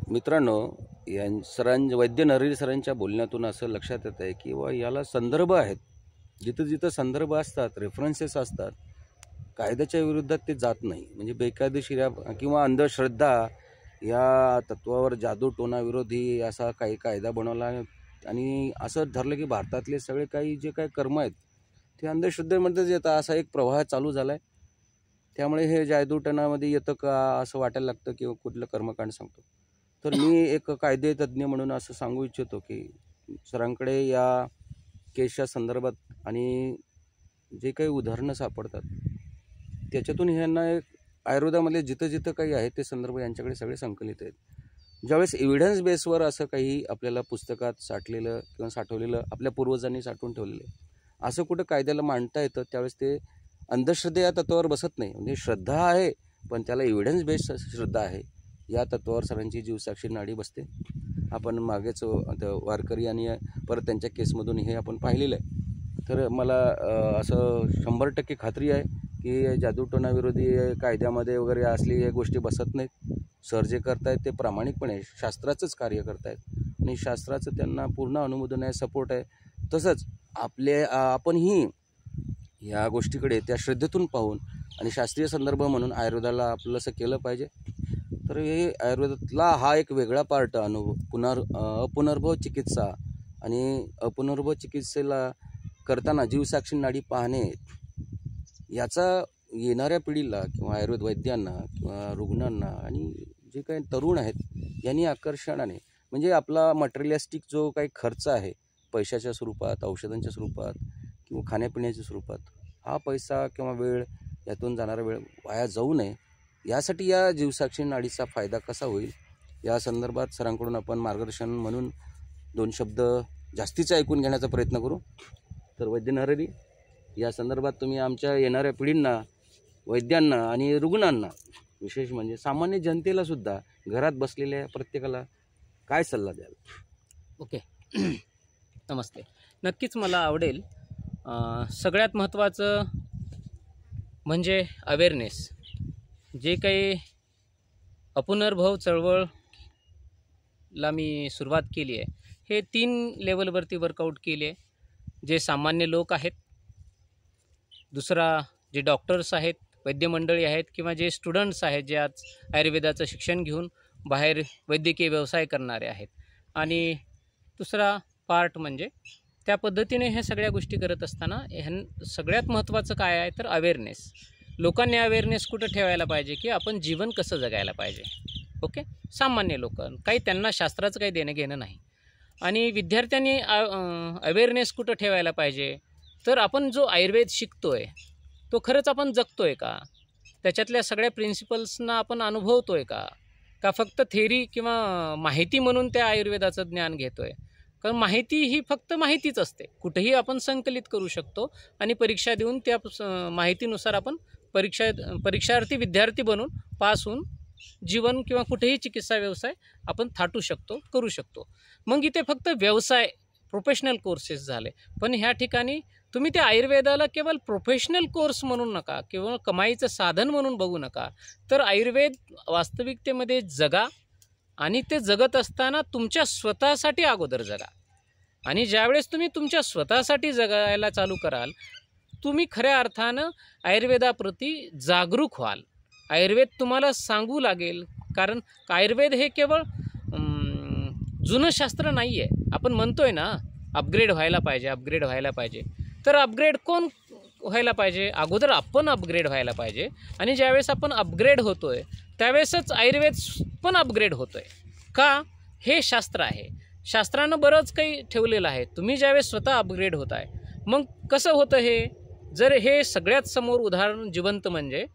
मित्रांनो, वैद्य नरहरी सरांच्या बोलण्यातून असं लक्षात येत आहे की याला संदर्भ आहेत. जिथं जिथं संदर्भ असतात, रेफरन्सेस असतात, कायद्याच्या विरुद्धात ते जात नाही. म्हणजे बेकायदेशीर किंवा अंधश्रद्धा या तत्वावर जादूटोणाविरोधी असा काही कायदा बनवला आणि असं ठरलं की भारतातले सगळे काही जे काही कर्म आहेत ते अंधश्रद्धेमध्येच येतात, असा एक प्रवाह चालू झाला आहे. त्यामुळे हे जादूटोणामध्ये येतं का असं वाटायला लागतं की कुठलं कर्मकांड सांगतो. तर मी एक कायदेतज्ञ म्हणून असं सांगू इच्छितो की सरांकडे या केसच्या संदर्भात आणि जे काही उदाहरणं सापडतात त्याच्यातून ह्यांना एक आयुर्वेदामध्ये जिथं जिथं काही आहे ते संदर्भ यांच्याकडे सगळे संकलित आहेत. ज्यावेळेस एव्हिडन्स बेसवर असं काही आपल्याला पुस्तकात साठलेलं किंवा साठवलेलं आपल्या पूर्वजांनी साठवून ठेवलेलं असं कुठं कायद्याला मांडता येतं, त्यावेळेस ते अंधश्रद्धे या तत्वावर बसत नाही. म्हणजे श्रद्धा आहे पण त्याला एव्हिडन्स बेस्ड श्रद्धा आहे या तत्वावर सरांची जीवसाक्षी नाडी बसते. आपण मागेच वारकरी आणि परत त्यांच्या केसमधून हे आपण पाहिलेलं आहे. तर मला असं 100% खात्री आहे की जादूटोणाविरोधी कायद्यामध्ये वगैरे असली या गोष्टी बसत नाहीत. सर जे करतायत ते प्रामाणिकपणे शास्त्राचंच कार्य करतायत आणि शास्त्राचं त्यांना पूर्ण अनुमोदन आहे, सपोर्ट आहे. तसंच आपणही या गोष्टीकडे त्या श्रद्धेतून पाहून आणि शास्त्रीय संदर्भ म्हणून आयुर्वेदाला आपलंसं केलं पाहिजे. तर हे आयुर्वेदातला हा एक वेगळा पार्ट अपुनर्भव चिकित्सा आणि अपुनर्भव चिकित्सेला करताना जीवसाक्षी नाडी पाहणे याचा येणाऱ्या पिढीला किंवा आयुर्वेद वैद्यांना किंवा रुग्णांना आणि जे काही तरुण आहेत यांनी आकर्षणाने, म्हणजे आपला मटेरियलिस्टिक जो काही खर्च आहे पैशाच्या स्वरूपात, औषधांच्या स्वरूपात किंवा खाण्यापिण्याच्या स्वरूपात, हा पैसा किंवा वेळ यातून जाणारा वेळ वाया जाऊ नये यासाठी या जीवसाक्षी नाडीचा फायदा कसा होईल या संदर्भात सरांकडून आपण मार्गदर्शन म्हणून 2 शब्द जास्तीचे ऐकून घेण्याचा प्रयत्न करू. तर वैद्य नरहरी, या संदर्भात तुम्ही आमच्या येणाऱ्या पिढींना, वैद्यांना आणि रुग्णांना, विशेष म्हणजे सामान्य जनतेलासुद्धा, घरात बसलेल्या प्रत्येकाला काय सल्ला द्याल? ओके. नमस्ते. नक्कीच मला आवडेल. सगळ्यात महत्त्वाचं म्हणजे अवेअरनेस. जे काही अपुनर्भव चळवळला मी सुरुवात केली आहे, हे 3 लेवलवरती वर्कआउट केली आहे. जे सामान्य लोक आहेत, दुसरा जे डॉक्टर्स आहेत, वैद्यमंडळी आहेत, किंवा जे स्टुडंट्स आहेत जे आज आयुर्वेदाचं शिक्षण घेऊन बाहेर वैद्यकीय व्यवसाय करणारे आहेत, आणि दुसरा पार्ट म्हणजे त्या पद्धतीने हे सगळ्या गोष्टी करत असताना सगळ्यात महत्त्वाचं काय आहे तर अवेअरनेस. लोकांनी अवेअरनेस कुठं ठेवायला पाहिजे की आपण जीवन कसं जगायला पाहिजे. ओके. सामान्य लोक, काही त्यांना शास्त्राचं काही देणं घेणं नाही. आणि विद्यार्थ्यांनी अवेअरनेस कुठं ठेवायला पाहिजे तर आपण जो आयुर्वेद शिकतो आहे तो खरंच आपण जगतो आहे का, त्याच्यातल्या सगळ्या प्रिन्सिपल्सना आपण अनुभवतो आहे का फक्त थेरी किंवा माहिती म्हणून त्या आयुर्वेदाचं ज्ञान घेतो आहे. कारण माहिती ही फक्त माहितीच असते, कुठेही आपण संकलित करू शकतो आणि परीक्षा देऊन त्या माहितीनुसार आपण परीक्षार्थी विद्यार्थी बनून पास होऊन जीवन किंवा कुठेही चिकित्सा व्यवसाय आपण थाटू शकतो, करू शकतो. मग इथे फक्त व्यवसाय, प्रोफेशनल कोर्सेस झाले. पण ह्या ठिकाणी तुम्ही त्या आयुर्वेदाला केवळ प्रोफेशनल कोर्स म्हणून नका, केवळ कमाईचं साधन म्हणून बघू नका. तर आयुर्वेद वास्तविकतेमध्ये जगा आणि ते जगत असताना तुमच्या स्वतःसाठी अगोदर जगा. आणि ज्यावेळेस तुम्ही तुमच्या स्वतःसाठी जगायला चालू कराल, तुम्ही खऱ्या अर्थानं आयुर्वेदाप्रती जागरूक व्हाल. आयुर्वेद तुम्हाला सांगू लागेल. कारण आयुर्वेद हे केवळ जुनं शास्त्र नाही आहे. आपण म्हणतोय ना अपग्रेड व्हायला पाहिजे, अपग्रेड व्हायला पाहिजे. तर अपग्रेड कोण व्हायला पाहिजे? अगोदर आपण अपग्रेड व्हायला पाहिजे. आणि ज्यावेळेस आपण अपग्रेड होतोय त्यावेळेसच आयुर्वेद पण अपग्रेड होतोय. का? हे शास्त्र आहे. शास्त्रानं बरंच काही ठेवलेलं आहे. तुम्ही ज्यावेळेस स्वतः अपग्रेड होताय, मग कसं होतं हे? जर हे सगळ्यात समोर उदाहरण जिवंत म्हणजे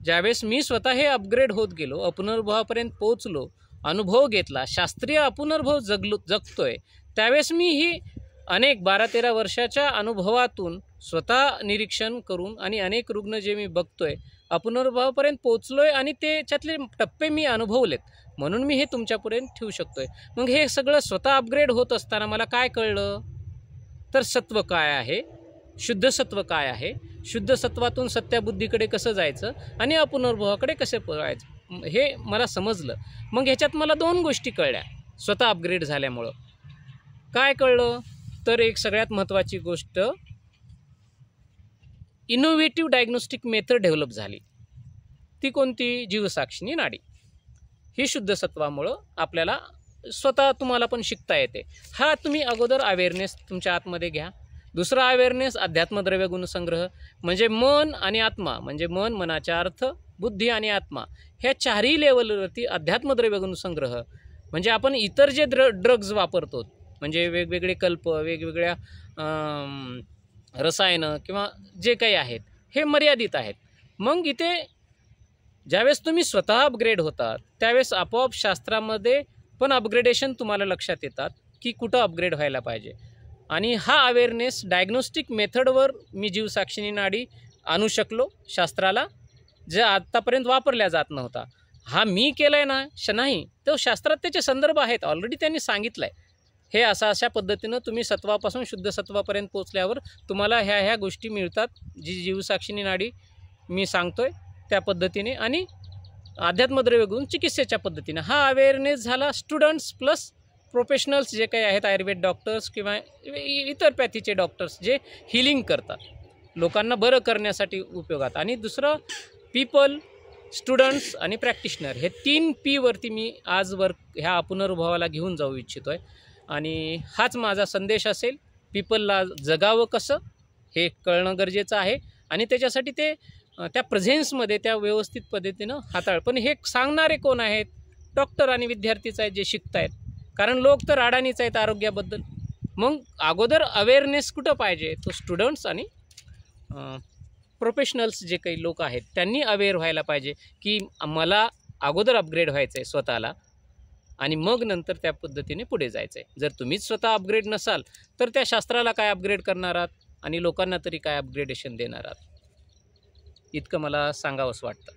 ज्यावेळेस मी स्वतः हे अपग्रेड होत गेलो, अपुनर्भवापर्यंत पोहोचलो, अनुभव घेतला, शास्त्रीय अपुनर्भव जगतोय, त्यावेळेस मी ही अनेक 12-13 वर्षाच्या अनुभवातून स्वतः निरीक्षण करून आणि अनेक रुग्ण जे मी बघतोय अपुनर्भवापर्यंत पोहोचलोय आणि त्याच्यातले टप्पे मी अनुभवलेत, म्हणून मी हे तुमच्यापर्यंत ठेवू शकतोय. मग हे सगळं स्वतः अपग्रेड होत असताना मला काय कळलं तर सत्व काय आहे, शुद्ध सत्व काय आहे, शुद्ध सत्वातून सत्याबुद्धीकडे कसं जायचं आणि अपुनर्भवाकडे कसं पळायचं हे मला समजलं. मग ह्याच्यात मला 2 गोष्टी कळल्या स्वतः अपग्रेड झाल्यामुळं. काय कळलं तर एक सगळ्यात महत्त्वाची गोष्ट, इनोव्हेटिव्ह डायग्नोस्टिक मेथड डेव्हलप झाली. ती कोणती? जीवसाक्षिणी नाडी. ही शुद्ध सत्वामुळं आपल्याला स्वतः तुम्हाला पण शिकता येते. हा तुम्ही अगोदर अवेअरनेस तुमच्या आतमध्ये घ्या. दुसरा अवेअरनेस अध्यात्मद्रव्य गुणसंग्रह, म्हणजे मन आणि आत्मा, म्हणजे मन, मनाचा अर्थ, बुद्धी आणि आत्मा ह्या 4ही लेवलवरती अध्यात्मद्रव्य गुणसंग्रह, म्हणजे आपण इतर जे ड्रग्ज वापरतो, म्हणजे वेगवेगळे कल्प, वेगवेगळ्या रसायनं किंवा जे काही आहेत हे मर्यादित आहेत. मग इथे ज्यावेळेस तुम्ही स्वतः अपग्रेड होतात त्यावेळेस आपोआप शास्त्रामध्ये पण अपग्रेडेशन तुम्हाला लक्षात येतात की कुठं अपग्रेड व्हायला पाहिजे. आणि हा अवेअरनेस डायग्नोस्टिक मेथडवर मी जीवसाक्षिणी नाडी आणू शकलो शास्त्राला, जे आत्तापर्यंत वापरल्या जात नव्हता. हा मी केला आहे ना नाही, तर शास्त्रात त्याचे संदर्भ आहेत, ऑलरेडी त्यांनी सांगितलं आहे. हे अशा पद्धतीनं तुम्ही सत्वापासून शुद्ध सत्वापर्यंत पोचल्यावर तुम्हाला ह्या गोष्टी मिळतात, जी जीवसाक्षिणी नाडी मी सांगतोय त्या पद्धतीने आणि अध्यात्मद्रव्य गुण चिकित्सेच्या पद्धतीने. हा अवेअरनेस झाला स्टुडंट्स प्लस प्रोफेशनल्स जे काही आहेत, आयुर्वेद डॉक्टर्स किंवा इतर पॅथीचे डॉक्टर्स जे हिलिंग करतात, लोकांना बरं करण्यासाठी उपयोगात. आणि दुसरं पीपल, स्टुडंट्स आणि प्रॅक्टिशनर, हे 3 P वरती मी आजवर ह्या पुनर्भावाला घेऊन जाऊ इच्छितो आहे. आणि हाच माझा संदेश असेल. पीपलला जगावं कसं हे कळणं गरजेचं आहे आणि त्याच्यासाठी ते त्या प्रेझेन्समध्ये त्या व्यवस्थित पद्धतीनं हाताळ. पण हे सांगणारे कोण आहेत? डॉक्टर आणि विद्यार्थीच आहेत जे शिकत आहेत, कारण लोक तर अडाणीच आहेत आरोग्याबद्दल. मग अगोदर अवेअरनेस कुठं पाहिजे? तो स्टुडंट्स आणि प्रोफेशनल्स जे काही लोक आहेत त्यांनी अवेअर व्हायला पाहिजे की मला अगोदर अपग्रेड व्हायचं आहे स्वतःला आणि मग नंतर त्या पद्धतीने पुढे जायचं आहे. जर तुम्हीच स्वतः अपग्रेड नसाल तर त्या शास्त्राला काय अपग्रेड करणार आहात आणि लोकांना तरी काय अपग्रेडेशन देणार आहात? इतकं मला सांगावंसं वाटतं.